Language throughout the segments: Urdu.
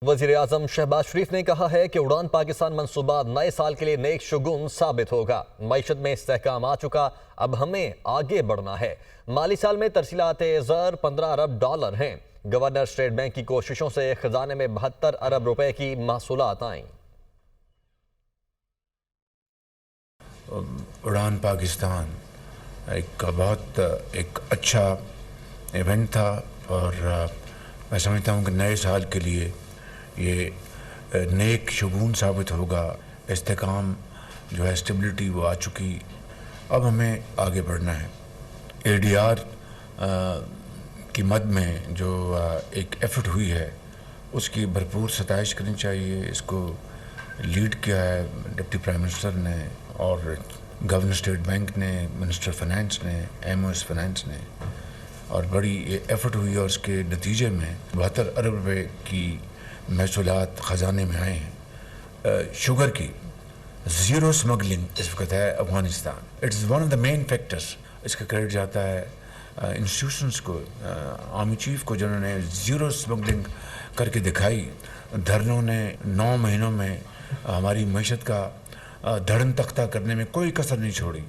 وزیراعظم شہباز شریف نے کہا ہے کہ اڑان پاکستان منصوبہ نئے سال کے لیے نیک شگون ثابت ہوگا۔ معیشت میں استحکام آ چکا، اب ہمیں آگے بڑھنا ہے۔ مالی سال میں ترسیلات زر 15 ارب ڈالر ہیں۔ گورنر اسٹیٹ بینک کی کوششوں سے خزانے میں 72 ارب روپے کی محصولات آئیں۔ اڑان پاکستان بہت اچھا ایونٹ تھا اور میں سمجھتا ہوں کہ نئے سال کے لیے یہ نیک شگون ثابت ہوگا۔ استحکام جو ہے اسٹیبلٹی وہ آ چکی، اب ہمیں آگے بڑھنا ہے۔ اے ڈی آر کی مد میں جو ایک ایفرٹ ہوئی ہے اس کی بھرپور ستائش کرنی چاہیے۔ اس کو لیڈ کیا ہے ڈپٹی پرائم منسٹر نے اور گورنر اسٹیٹ بینک نے، منسٹر فائنانس نے، ایم او ایس فائنانس نے، اور بڑی ایفرٹ ہوئی اور اس کے نتیجے میں 72 ارب روپے کی محصولات خزانے میں آئے ہیں۔ شوگر کی زیرو سمگلنگ اس وقت ہے Afghanistan. It's one of the main factors. اس کا کریڈٹ جاتا ہے انسٹیٹیوشنز کو، آرمی چیف کو، جنہوں نے زیرو سمگلنگ کر کے دکھائی۔ دھرنوں نے 9 مہینوں میں ہماری معیشت کا دھڑن تختہ کرنے میں کوئی کسر نہیں چھوڑی،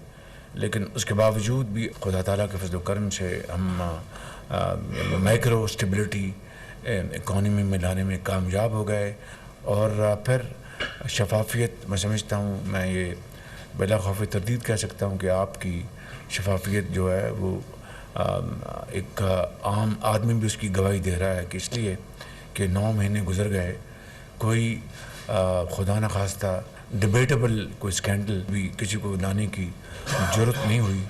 لیکن اس کے باوجود بھی خدا تعالیٰ کے فضل و کرم سے ہم مائکرو اسٹیبلٹی اکانومی میں لانے میں کامیاب ہو گئے۔ اور پھر شفافیت، میں سمجھتا ہوں، میں یہ بلا خوف تردید کہہ سکتا ہوں کہ آپ کی شفافیت جو ہے وہ ایک عام آدمی بھی اس کی گواہی دے رہا ہے کہ اس لیے کہ 9 مہینے گزر گئے، کوئی خدا نخواستہ ڈیبیٹیبل کوئی سکینڈل بھی کسی کو لانے کی جرت نہیں ہوئی۔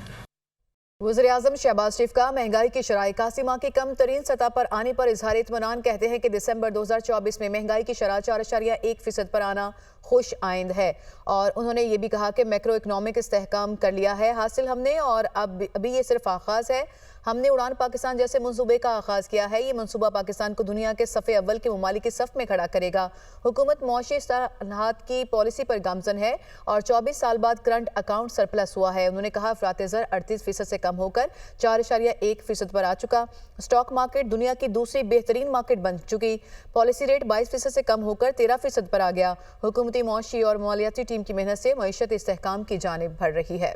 وزیراعظم شہباز شریف کا مہنگائی کی شرح 81 ماہ کی کم ترین سطح پر آنے پر اظہار اطمینان، کہتے ہیں کہ دسمبر 2024 میں مہنگائی کی شرح 4.1% پر آنا خوش آئند ہے، اور انہوں نے یہ بھی کہا کہ میکرو اکنامک استحکام کر لیا ہے حاصل ہم نے، اور ابھی یہ صرف آغاز ہے۔ ہم نے اڑان پاکستان جیسے منصوبے کا آغاز کیا ہے۔ یہ منصوبہ پاکستان کو دنیا کے صف اول کے ممالک کی صف میں کھڑا کرے گا۔ حکومت معاشی اصلاحات کی پالیسی پر گامزن ہے اور 24 سال بعد کرنٹ اکاؤنٹ سرپلس ہوا ہے۔ انہوں نے کہا افراط زر 38% سے کم ہو کر 4.1% پر آ چکا۔ سٹاک مارکیٹ دنیا کی دوسری بہترین مارکیٹ بن چکی۔ پالیسی ریٹ 22% سے کم ہو کر 13% پر آ گیا۔ حکومتی معاشی اور مالیاتی ٹیم کی محنت سے معیشت استحکام کی جانب بڑھ رہی ہے۔